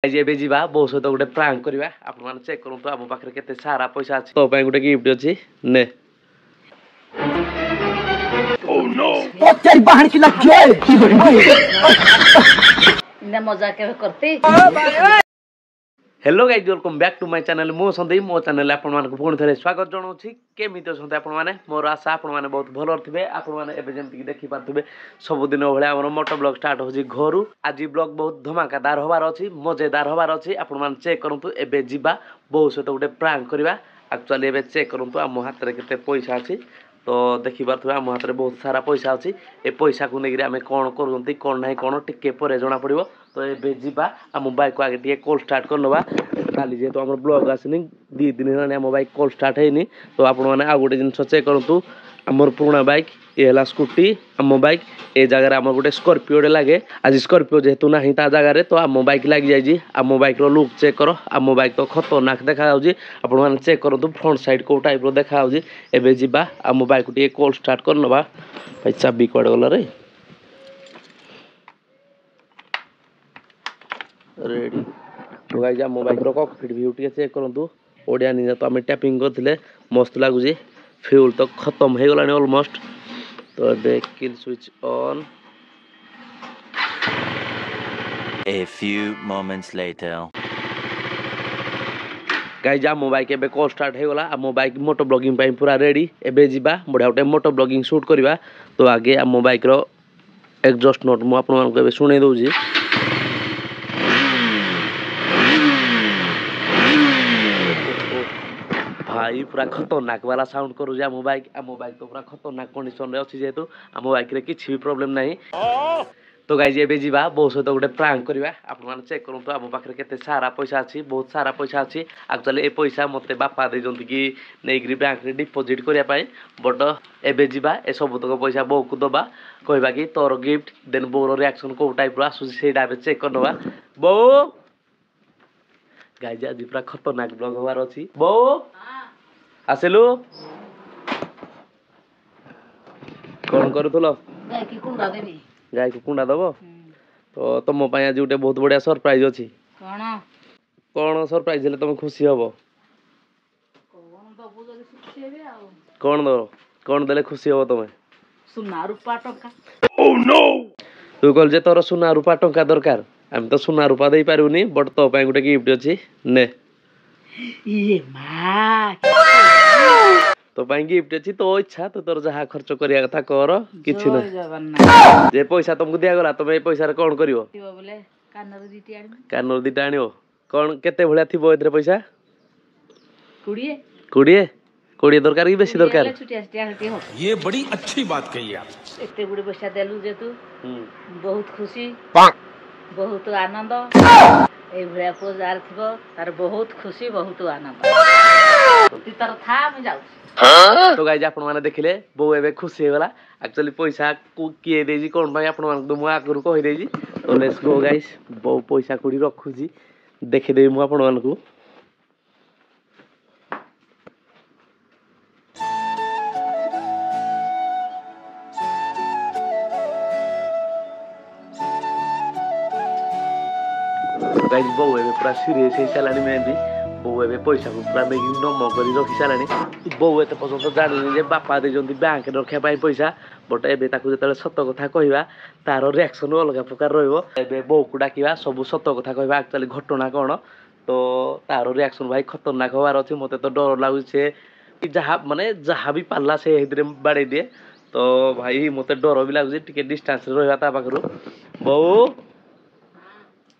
ଏବେ ଯିବା ବୋଉ ସହିତ ଗୋଟେ ପ୍ରାଙ୍କ କରିବା ଆପଣମାନେ ଚେକ୍ କରନ୍ତୁ ଆମ ପାଖରେ କେତେ ସାରା ପଇସା ଅଛି ତୋ ପାଇଁ ଗୋଟେ ଗିଫ୍ଟ ଅଛି ନେ Oh no! Oh तेरी बहन की लग इन्हें मजाक करते hello guys welcome back to my channel मो संदीप मो चैनल आपण मानक पुणी थे स्वागत जनाऊँ केमिति अछंती आपण माने मोर आशा आपण माने बहुत भल थे आपण माने एबे जेमति देखि पारथुबे सबुदिन भलिया हमर मोटो ब्लॉग स्टार्ट होची घरु आज ब्लॉग बहुत धमाकादार होबार अछि मजेदार होबार अछि आपण माने चेक करंतु एबे जिबा बहुत सहित गोटे प्रांक करबा एक्चुअली एबे चेक करंतु आम हाथ रे केते पैसा अछि तो देखि पारथुबे आम हाथ रे बहुत सारा पैसा अछि ए पैसा को नेगिरे आमे कोन करंती कोन नाही कोन टिके परे जणा पड़िबो तो ये जीवा आम बाइक को आगे टे कॉल स्टार्ट कर नवा काली जेहेतु आम ब्लॉग आसनी 2 दिन है आम बाइक कॉल स्टार्ट है तो आपण मैंने आउ गोटे जिन चेक करूँ आमर पुराना बाइक ये है स्कूटी आम बाइक ए जगह आम गोटे स्कॉर्पियो लगे आज स्कॉर्पियो जेहेतु ना ता जगह तो आम बाइक लग जाए आम बाइक लुक चेक कर आम बाइक तो खतरनाक देखा आपण मैंने चेक करूँ फ्रंट साइड कौ टाइप देखा एबे जीवा आम बाइक को कॉल स्टार्ट कर नवा भाई चाबी कड़े गला रे रेडी तो गाइस आम बाइक रो कॉकपिट व्यू टिके चेक करंतु ओडिया निजा तो आमे टैपिंग करथिले मस्त लागुजी फ्यूल तो खत्म हे गलानी ऑलमोस्ट तो देख kill switch on A few moments later guys आम बाइक एबे कॉल स्टार्ट हे गला आम बाइक मोटो ब्लॉगिंग ପାଇଁ पूरा रेडी एबे जिबा बढिया उटे मोटो ब्लॉगिंग शूट करबा तो आगे आम बाइक रो एग्जॉस्ट नोट मु आपन मानको एबे सुनै दउजी भाई पूरा खतरनाक वाला साउंड करूँ आम बाइक तो पूरा खतरनाक कंडीशन रे अछि जेहेतु आम बाइक रे किछि भी प्रॉब्लम नाही तो गाइज एबे जीवा बहुत सहित गोटे प्रांक करबा आपण माने चेक करंतु आम पाखरे केते सारा पैसा अछि बहुत सारा पैसा अछि एक्चुअली ए पैसा मते बापा दे जंती कि नेग्री बैंक रे डिपॉजिट करिया पाए बट एबे जीवा ए सब तक पैसा बो को दबा कहबा कि तोर गिफ्ट देन बोर रिएक्शन को टाइप रो आसु सेडा बे चेक करनवा बो गाइज आज पूरा खतरनाक ब्लॉग होवार अछि बो आसेलु कौन करूथलो गाय की कुंडा देबी गाय को कुंडा दबो तो तुम पाई आज गोटे बहुत बढ़िया सरप्राइज अछि कोन कौन सरप्राइज हेले तुम खुशी हबो कोन दबु जदी खुशी हेबे आ कौन देले खुशी हबो तुम सुना रूपा टका ओह नो तू कहल जे तोर सुना रूपा टका दरकार हम तो सुना रूपा देई पारुनी बट तो पाई गोटे गिफ्ट अछि ने ये मा तो पाई गिफ्ट अछि तो इच्छा तो तोर जहा खर्च करिया कथा कर किछि न जगन्नाथ जे पैसा तुमको दिया गला तुम ए पैसा रे कोन करिवो तिबो बोले कानर दीटी आनी कानर दिटा आनियो कोन केते भलिया थिबो एतरे पैसा कुड़िए 20 दरकार की बेसी दरकार छुटिया छुटिया हटी हो ये बड़ी अच्छी बात कही आप एते गुडे पैसा देलु जे तू बहुत खुशी बहुत आनंद ए भलिया पोजार थिबो तार बहुत खुशी बहुत आनंद ती तार था हम जाऊ तो गाइज आपण माने देखिले बो एबे खुशी हे गला एक्चुअली पैसा को किए देजी कोन भाई आपण मान मु आगरु कहि देजी तो लेट्स गो गाइस बो पैसा कुडी रखुजी देखि देई मु आपण मान को गाइस बो एबे पूरा सीरियस हे चलानी में भी बो एबे पैसा को पूरा मेगी नम करी रखि सारानी बो एते पसंद जानि जे बापा दे जंती बैंक रखिया पाई पैसा बट एबे ताकू जतले सत कथा कहिबा तारो रिएक्शन अलग प्रकार रहइबो एबे बो को डाकिबा सब सत कथा कहिबा एक्चुअली घटना कोन तो तारो रिएक्शन भाई खतरनाक होवार अछि मते तो डर लागु छे कि जहा भी पाल्ला से हेदरे बाडे दिए तो भाई मते डर भी लागु टिके डिस्टेंस रे रहबा ता पाखरु बो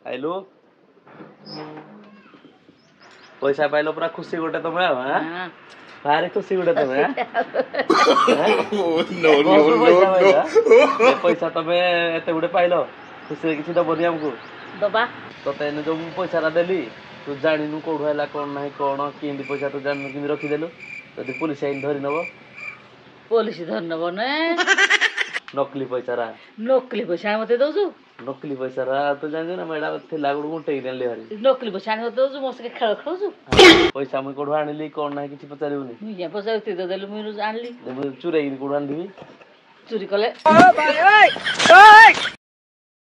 आइलो पैसा पाइलो पूरा खुशी गोटे तमे हां भारी खुशी गोटे तमे नो नो नो पैसा तमे एते गोटे पाइलो खुशी किछि दबनी हमको दबा तो तेने जो पैसा रा देली तू जानिनु कोढु हैला कोन नाही कोन किंदी पैसा तू जानिनु किंदी रखि देलु जदी पुलिस आइन धरि नबो पुलिस धर नबो ने नकली पैसा मते दोसु नकली पैसा रा तो जानि ना मेडा थिला गुड गुंटे देले हरी नकली पैसा आनी दोसु मोसे खेल खेलसु पैसा मु कोढु आनिली कोन नाही किछि पचारिउनी मुझे पैसा ती देलु मुनु आनली मु चुरे कोढु आनदिबी चोरी कले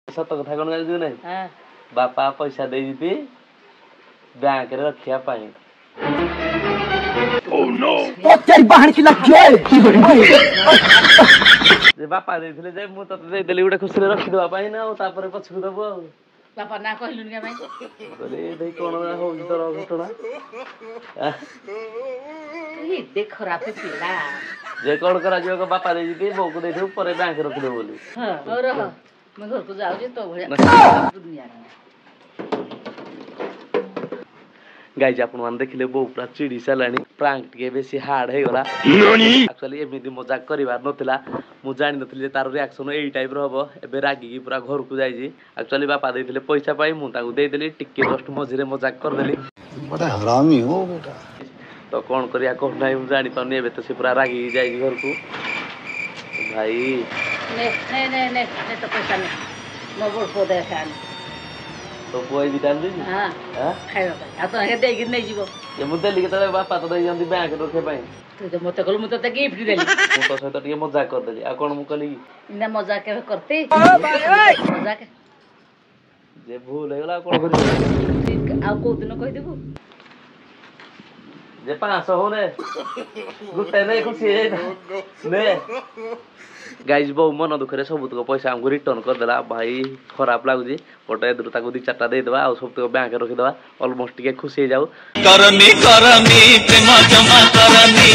सत कथा कोन गाली दिउ नै बापा पैसा देइबी बैंक रे रखिया पाई ओ तेरी बहन की लगी जे बापा देइथिले जे मु तते देइ देली उडे खुशी रे रखि देबा पाई ना तापर पछकु दबो आ बापा ना कहलुन के भाई बोले देई कोन हो तोर घटना ई देख खराब पिला जे कोन करा जो को बापा देइबी बो को देइथु परे बैंक रखि दे बोली हां और मैं घर को जाऊ जे तो भलिया दुनिया रे गाइज आपण मान देखिले बो पूरा चिड़ी सालानी प्रांक टिके बेसी हार्ड हे गला एक्चुअली एमिति मजाक करिवार नथिला मु जानि नथिले जे तार रिएक्शन एई टाइप रो हबो एबे रागी की पूरा घर को जाईजी एक्चुअली बापा देथिले पैसा पाई मु ताकू दे देली टिके जस्ट मझिरे मजाक कर देली बड़ा हरामी हो बेटा तो कोन करिया कोन नाही मु जानि पनी एबे तो से पूरा रागी जाईजी घर को भाई ने तो पैसा ने मो बोल को दे खान तो कोई भी डाल दीजिए हां हां खाइबा भाई आ तो हे देगी नहीं जीवो ये मुद्दे लिखे तले बापा तो दे जंदी बैंक रखे पाई तू तो मते कहलु मु तो गिफ्ट देली मु तो सहित टिके मजाक कर देली आ कोन मु कहली इना मजाक के करते मजाक जे भूल हे गला कोन करी आ को दिन कहि देबो जे 500 हो ने गुटे नै खुशी हे ने गाइज बहु मन दुखरे सब तो पैसा हमको रिटर्न कर देला भाई खराब लागुजी गोटे दूर ताको 2-4टा दे देबा आ सब तो बैंक रखि देबा ऑलमोस्ट के खुशी जाऊ करनी करनी प्रेम जमा करनी।